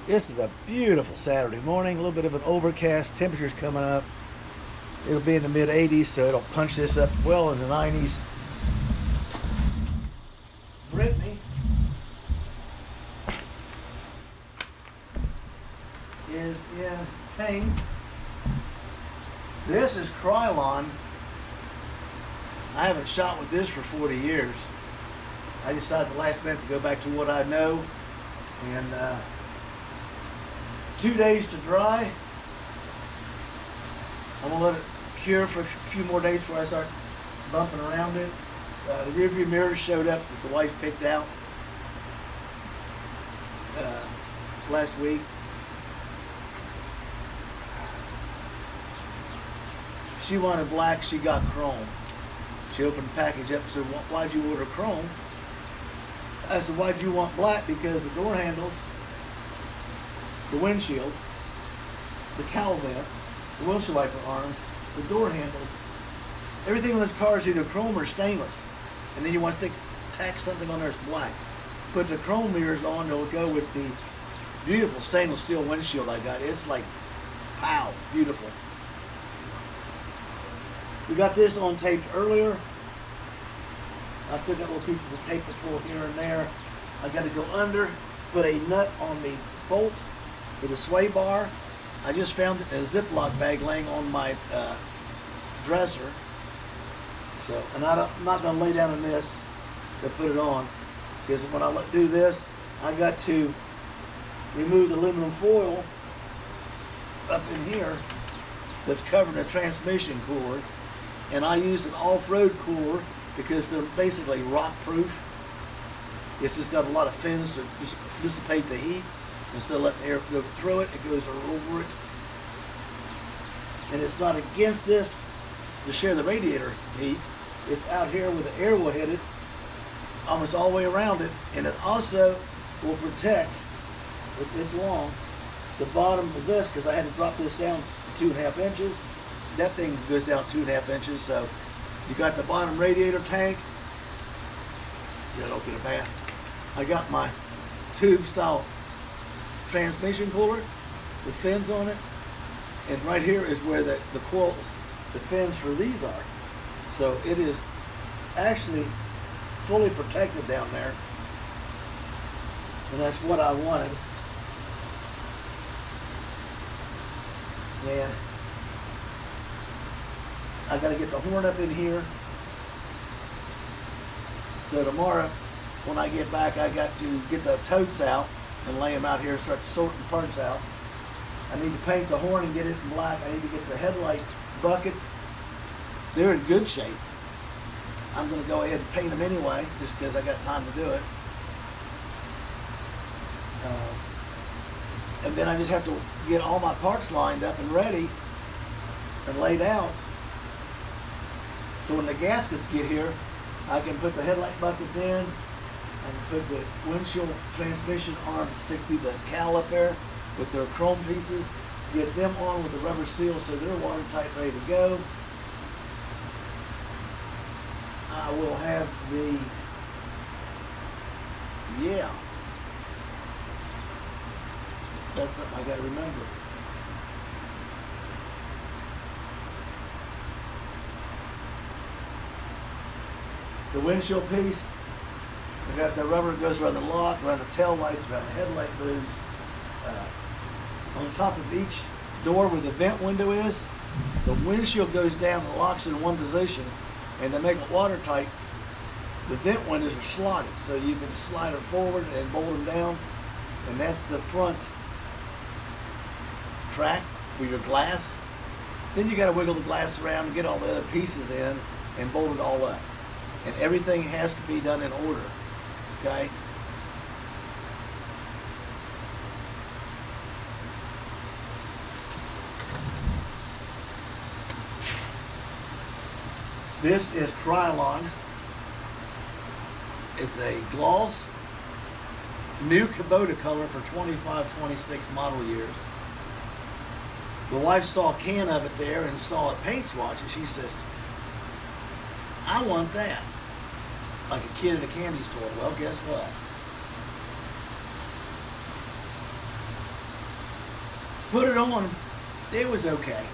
This is a beautiful Saturday morning. A little bit of an overcast. Temperature's coming up. It'll be in the mid 80s, so it'll punch this up well in the 90s. Brittany is in paint. This is Krylon. I haven't shot with this for 40 years. I decided the last minute to go back to what I know, and 2 days to dry. I'm gonna let it cure for a few more days before I start bumping around it. The rear view mirrors showed up that the wife picked out last week. She wanted black, she got chrome. She opened the package up and said, "Why'd you order chrome?" I said, "Why'd you want black?" Because the door handles, the windshield, the cowl vent, the windshield wiper arms, the door handles, everything on this car is either chrome or stainless. And then you want to tack something on there that's black. Put the chrome mirrors on, they'll go with the beautiful stainless steel windshield I got. It's like, pow, beautiful. We got this on taped earlier. I still got little pieces of tape to pull here and there. I got to go under, put a nut on the bolt for the sway bar. I just found it in a Ziploc bag laying on my dresser. So, and I'm not going to lay down in this to put it on, because when I do this, I got to remove the aluminum foil up in here that's covering the transmission cooler. And I used an off-road cooler because they're basically rock-proof. It's just got a lot of fins to dissipate the heat. Instead of letting the air go through it, it goes over it. And it's not against this to share the radiator heat. It's out here where the air will hit it almost all the way around it. And it also will protect, it's long, the bottom of this, because I had to drop this down 2.5 inches. That thing goes down 2.5 inches, so you got the bottom radiator tank. See, I don't get a bath. I got my tube style transmission cooler with fins on it, and right here is where the coils, the fins for these are. So it is actually fully protected down there, and that's what I wanted. And I got to get the horn up in here. So tomorrow, when I get back, I got to get the totes out and lay them out here and start sorting parts out. I need to paint the horn and get it in black. I need to get the headlight buckets. They're in good shape. I'm going to go ahead and paint them anyway, just because I got time to do it. And then I just have to get all my parts lined up and ready and laid out. So when the gaskets get here, I can put the headlight buckets in, and put the windshield transmission arms that stick through the cowl up there with their chrome pieces, get them on with the rubber seal so they're watertight, ready to go. I will have the, that's something I got to remember. The windshield piece, I got the rubber that goes around the lock, around the tail lights, around the headlight booths. On top of each door where the vent window is, the windshield goes down and locks in one position. And to make it watertight, the vent windows are slotted, so you can slide them forward and bolt them down. And that's the front track for your glass. Then you got to wiggle the glass around and get all the other pieces in and bolt it all up. And everything has to be done in order, okay? This is Krylon. It's a gloss, new Kubota color for 25, 26 model years. The wife saw a can of it there and saw a paint swatch, and she says, "I want that." Like a kid at a candy store. Well, guess what? Put it on. It was okay.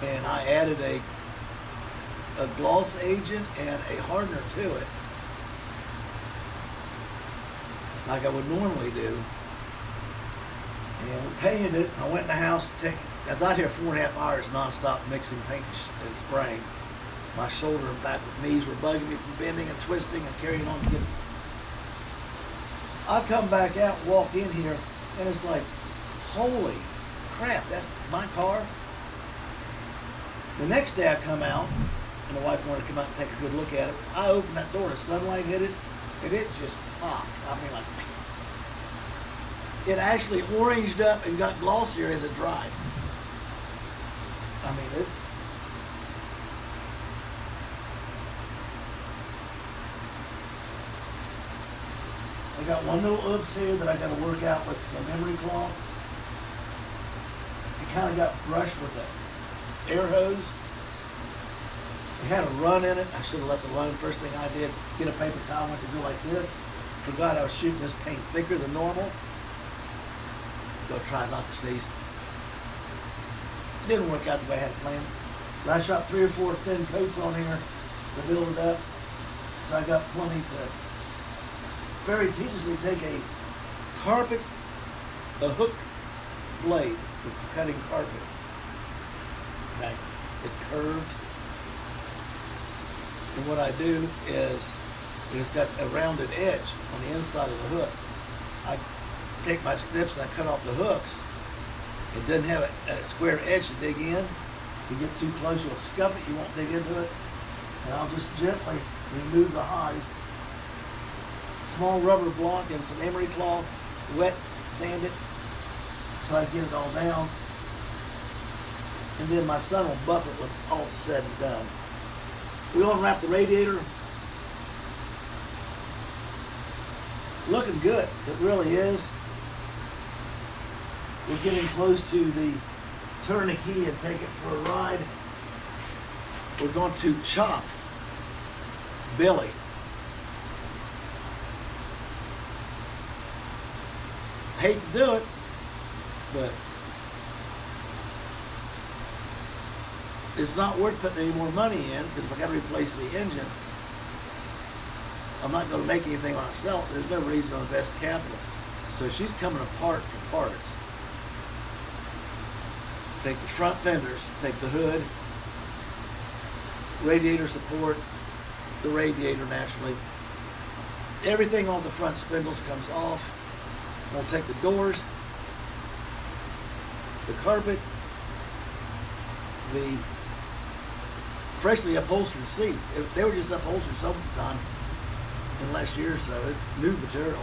And I added a gloss agent and a hardener to it, like I would normally do. And we painted it. I went in the house. I was out here 4.5 hours nonstop mixing paint and spraying. My shoulder and back knees were bugging me from bending and twisting and carrying on to get. I come back out, walk in here, and it's like, holy crap, that's my car. The next day I come out, and the wife wanted to come out and take a good look at it. I opened that door, the sunlight hit it, and it just popped. I mean, like, it actually oranged up and got glossier as it dried. I mean, it's. I got one little oops here that I got to work out with some emery cloth. It kind of got brushed with an air hose. It had a run in it. I should have left it alone. First thing I did, get a paper towel, went to go like this. Forgot I was shooting this paint thicker than normal. Go try not to sneeze. Didn't work out the way I had it planned. So I shot 3 or 4 thin coats on here to build it up. So I got plenty to very tediously take a carpet, a hook blade for cutting carpet. Okay, it's curved. And what I do is, it's got a rounded edge on the inside of the hook. I take my snips and I cut off the hooks. It doesn't have a square edge to dig in. If you get too close, you'll scuff it. You won't dig into it. And I'll just gently remove the highs. Small rubber block and some emery cloth, wet, sand it, try to get it all down. And then my son will buff it when all said and done. We unwrap the radiator. Looking good, it really is. We're getting close to the turn the key and take it for a ride. We're going to chop Billy. Hate to do it, but it's not worth putting any more money in, because if I got to replace the engine, I'm not going to make anything when I sell it. There's no reason to invest capital. So she's coming apart for parts. Take the front fenders, take the hood, radiator support, the radiator naturally. Everything off the front spindles comes off. We'll take the doors, the carpet, the freshly upholstered seats. They were just upholstered sometime in the last year or so. It's new material.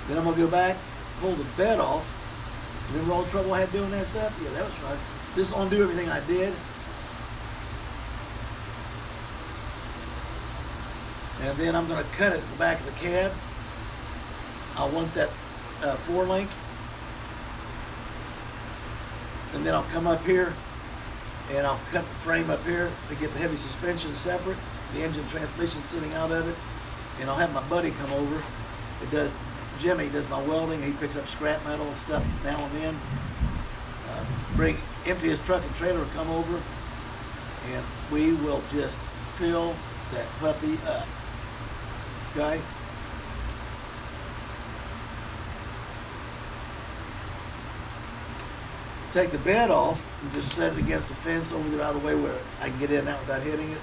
Then I'm going to go back, pull the bed off. Remember all the trouble I had doing that stuff? Yeah, that was fun. Just undo everything I did. And then I'm going to cut it at the back of the cab. I want that 4-link, and then I'll come up here and I'll cut the frame up here to get the heavy suspension separate, the engine transmission sitting out of it, and I'll have my buddy come over. Jimmy does my welding. He picks up scrap metal and stuff now and then. Empty his truck and trailer, come over, and we will just fill that puppy up. Okay? Take the bed off and just set it against the fence over there out of the way where I can get in and out without hitting it.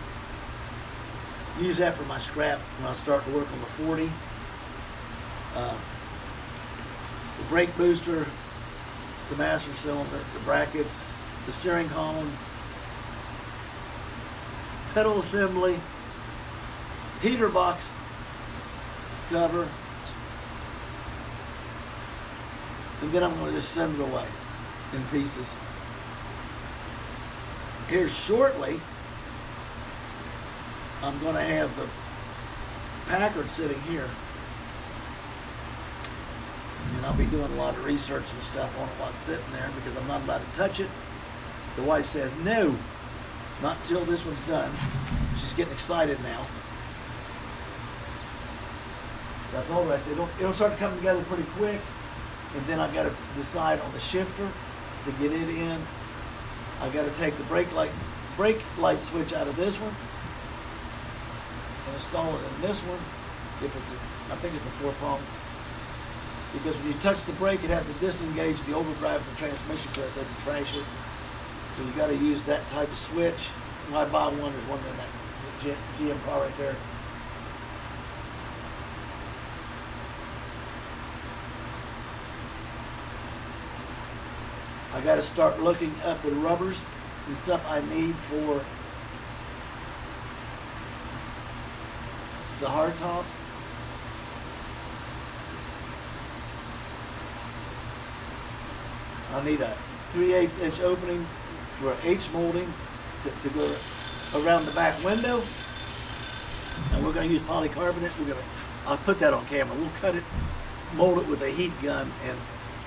Use that for my scrap when I start to work on the 40. The brake booster, the master cylinder, the brackets, the steering column, pedal assembly, heater box cover, and then I'm going to just send it away in pieces. Here shortly, I'm going to have the Packard sitting here, and I'll be doing a lot of research and stuff on it while it's sitting there, because I'm not allowed to touch it. The wife says no, not until this one's done. She's getting excited now. So I told her, I said, it'll start coming together pretty quick, and then I got to decide on the shifter to get it in. I got to take the brake light switch out of this one and install it in this one. I think it's a 4-prong. Because when you touch the brake, it has to disengage the overdrive of the transmission so it doesn't trash it. So you got to use that type of switch. When I buy one, there's one in that GM car right there. I got to start looking up the rubbers and stuff I need for the hardtop. I need a 3/8 inch opening for H molding to go around the back window. And we're going to use polycarbonate. I'll put that on camera. We'll cut it, mold it with a heat gun, and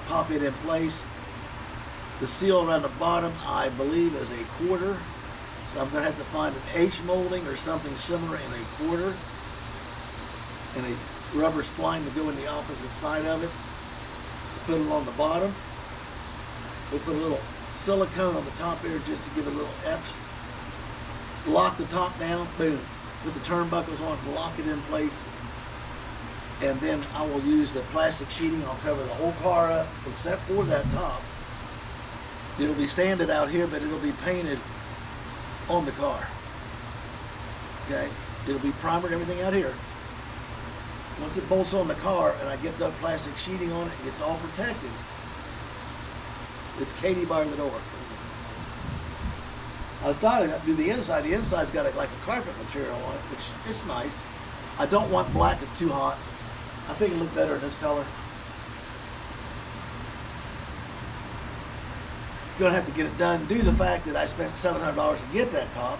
pop it in place. The seal around the bottom, I believe, is 1/4. So I'm going to have to find an H molding or something similar in 1/4. And a rubber spline to go in the opposite side of it. Put it on the bottom. We'll put a little silicone on the top there just to give it a little F. Lock the top down, boom. Put the turnbuckles on, lock it in place. And then I will use the plastic sheeting. I'll cover the whole car up except for that top. It'll be sanded out here, but it'll be painted on the car. Okay? It'll be primered, everything out here. Once it bolts on the car and I get the plastic sheeting on it, it's all protected. It's Katie bar the door. I thought I'd do the inside. The inside's got like a carpet material on it, which is nice. I don't want black, it's too hot. I think it'll look better in this color. You're gonna have to get it done due to the fact that I spent $700 to get that top.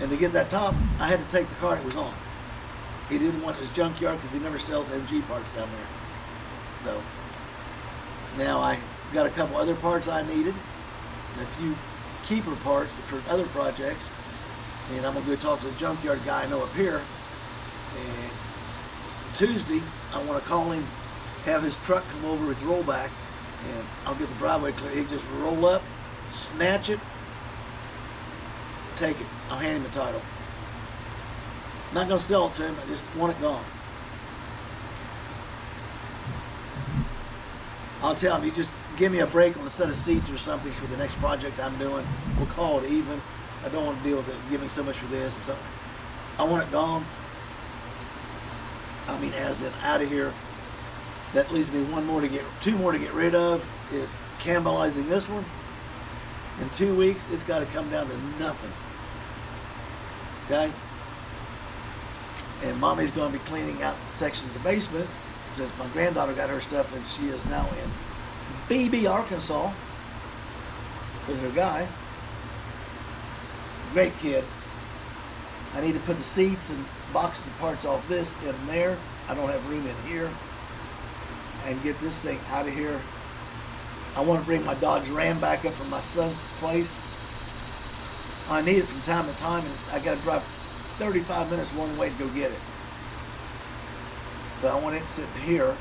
And to get that top, I had to take the car it was on. He didn't want his junkyard because he never sells MG parts down there. So now I got a couple other parts I needed and a few keeper parts for other projects. And I'm gonna go talk to the junkyard guy I know up here. And Tuesday, I want to call him, have his truck come over with rollback, and I'll get the driveway clear. He can just roll up, snatch it, take it. I'll hand him the title. I'm not going to sell it to him, I just want it gone. I'll tell him, you just give me a break on a set of seats or something for the next project I'm doing. We'll call it even. I don't want to deal with it. Give me so much for this and something. I want it gone. I mean, as in out of here. That leaves me two more to get rid of. Is cannibalizing this one. In 2 weeks, it's got to come down to nothing. Okay? And Mommy's going to be cleaning out the section of the basement since my granddaughter got her stuff, and she is now in Beebe, Arkansas with her guy. Great kid. I need to put the seats and boxes of parts off this in there. I don't have room in here. And get this thing out of here. I want to bring my Dodge Ram back up from my son's place. I need it from time to time, and I got to drive 35 minutes one way to go get it. So I want it sitting here.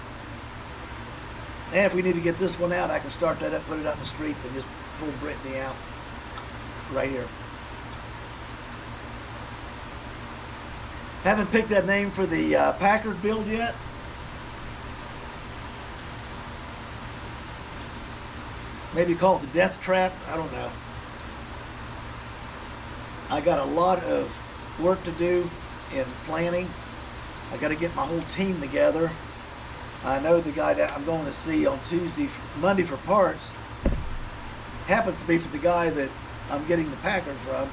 And if we need to get this one out, I can start that up, put it out in the street, and just pull Brittany out right here. Haven't picked that name for the Packard build yet. Maybe call it the Death Trap. I don't know. I got a lot of work to do in planning. I got to get my whole team together. I know the guy that I'm going to see on Monday for parts happens to be for the guy that I'm getting the Packard from.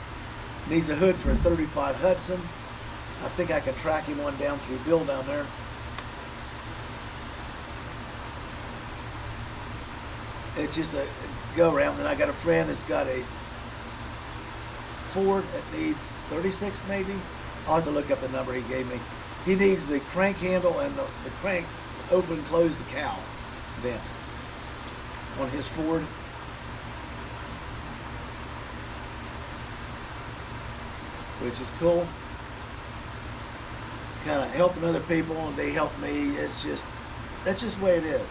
Needs a hood for a 35 Hudson. I think I can track him one down through Bill down there. It's just a go around. Then I got a friend that's got a Ford that needs 36 maybe. I'll have to look up the number he gave me. He needs the crank handle and the crank to open and close the cowl vent on his Ford. Which is cool. kind of helping other people, and they help me. That's just the way it is.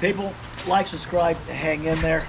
People, like, subscribe, hang in there.